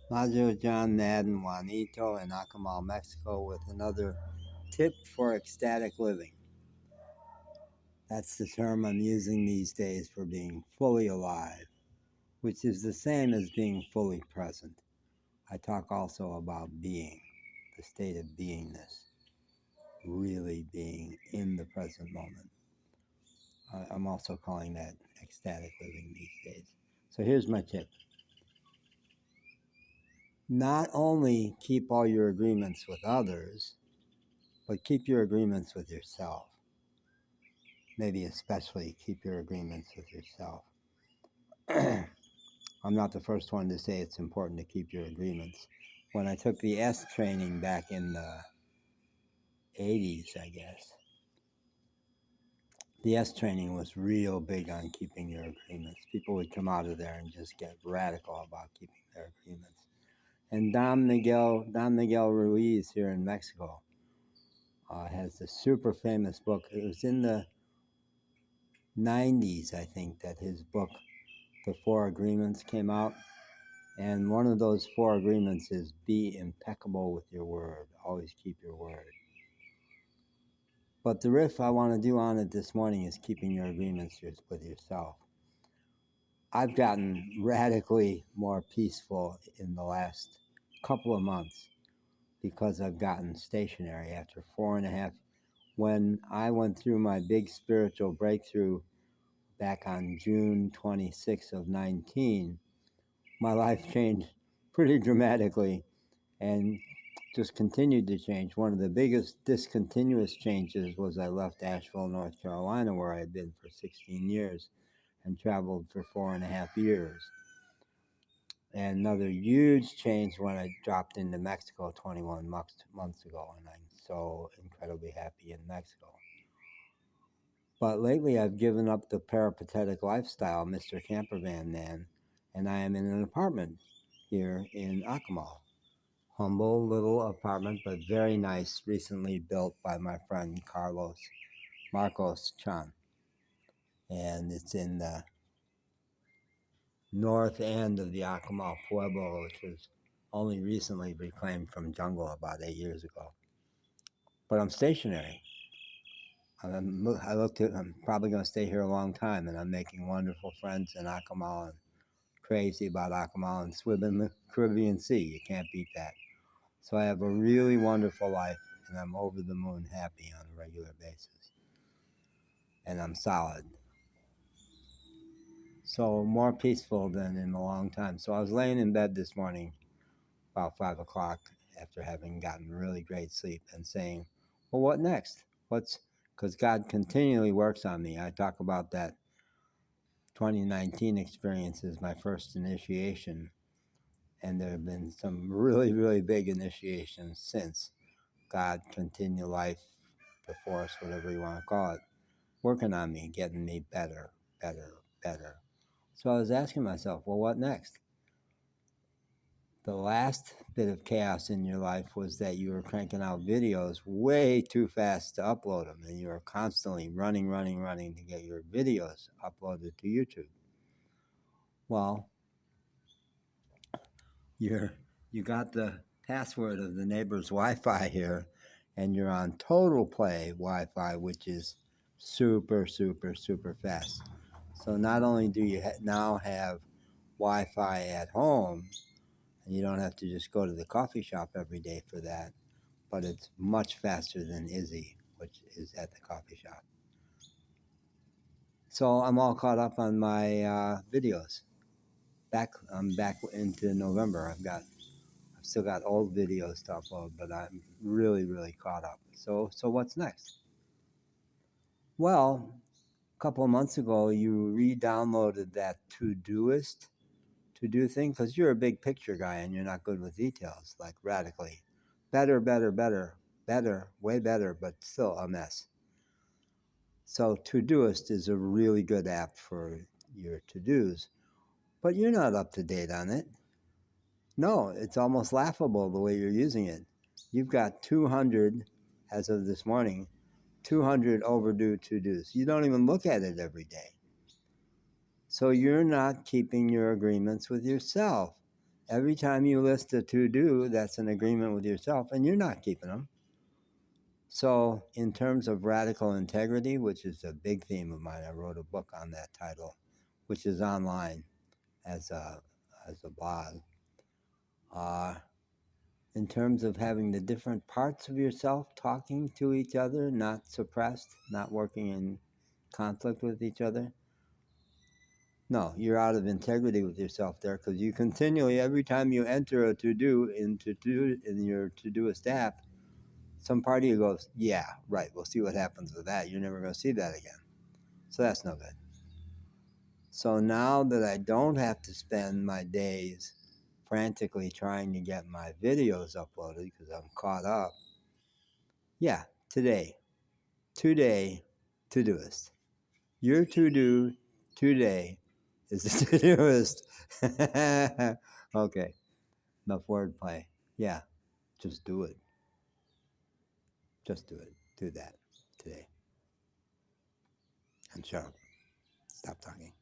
Majo John Madden, Juanito, and Acamal, Mexico, with another tip for ecstatic living. That's the term I'm using these days for being fully alive, which is the same as being fully present. I talk also about being, the state of beingness, really being in the present moment. I'm also calling that ecstatic living these days. So here's my tip. Not only keep all your agreements with others, but keep your agreements with yourself. Maybe especially keep your agreements with yourself. I'm not the first one to say it's important to keep your agreements. When I took the S training back in the 80s, I guess, the S training was real big on keeping your agreements. People would come out of there and just get radical about keeping their agreements. And Don Miguel Ruiz here in Mexico has a super famous book. It was in the 90s, I think, that his book, The Four Agreements, came out. And one of those four agreements is be impeccable with your word. Always keep your word. But the riff I want to do on it this morning is keeping your agreements with yourself. I've gotten radically more peaceful in the last couple of months because I've gotten stationary after 4.5. When I went through my big spiritual breakthrough back on June 26th of 19, my life changed pretty dramatically and just continued to change. One of the biggest discontinuous changes was I left Asheville, North Carolina, where I had been for 16 years and traveled for 4.5 years. And another huge change when I dropped into Mexico 21 months ago, and I'm so incredibly happy in Mexico. But lately I've given up the peripatetic lifestyle, Mr. Campervan Man, and I am in an apartment here in Acamal. Humble little apartment, but very nice, recently built by my friend Marcos Chan. And it's in the north end of the Acamal Pueblo, which was only recently reclaimed from jungle about 8 years ago. But I'm stationary. I'm probably going to stay here a long time, and I'm making wonderful friends in Acamal and crazy about Acamal and swimming in the Caribbean Sea. You can't beat that. So I have a really wonderful life, and I'm over the moon happy on a regular basis. And I'm solid. So more peaceful than in a long time. So I was laying in bed this morning about 5 o'clock after having gotten really great sleep and saying, well, what next? Because God continually works on me. I talk about that 2019 experience as my first initiation. And there have been some really, really big initiations since. God, continue life, the force, whatever you want to call it, working on me, getting me better. So I was asking myself, well, what next? The last bit of chaos in your life was that you were cranking out videos way too fast to upload them, and you were constantly running to get your videos uploaded to YouTube. Well, you got the password of the neighbor's Wi-Fi here, and you're on total play Wi-Fi, which is super fast. So not only do you now have Wi-Fi at home, and you don't have to just go to the coffee shop every day for that, but it's much faster than Izzy, which is at the coffee shop. So I'm all caught up on my videos. I'm back into November. I've still got old videos to upload, but I'm really caught up. So what's next? Well, a couple of months ago, you re-downloaded that Todoist to-do thing because you're a big picture guy and you're not good with details, like radically. Better, way better, but still a mess. So Todoist is a really good app for your to-dos, but you're not up to date on it. No, it's almost laughable the way you're using it. You've got 200, as of this morning, 200 overdue to-dos. You don't even look at it every day. So you're not keeping your agreements with yourself. Every time you list a to-do, that's an agreement with yourself, and you're not keeping them. So in terms of radical integrity, which is a big theme of mine, I wrote a book on that title, which is online as a blog. In terms of having the different parts of yourself talking to each other, not suppressed, not working in conflict with each other. No, you're out of integrity with yourself there, because you continually, every time you enter a to-do in your Todoist app, some part of you goes, yeah, right, we'll see what happens with that. You're never going to see that again. So that's no good. So now that I don't have to spend my days frantically trying to get my videos uploaded because I'm caught up, yeah, today, Todoist. Your to-do today is a Todoist. Okay, enough wordplay. Yeah, just do it. Just do it. Do that today. And shut up. Stop talking.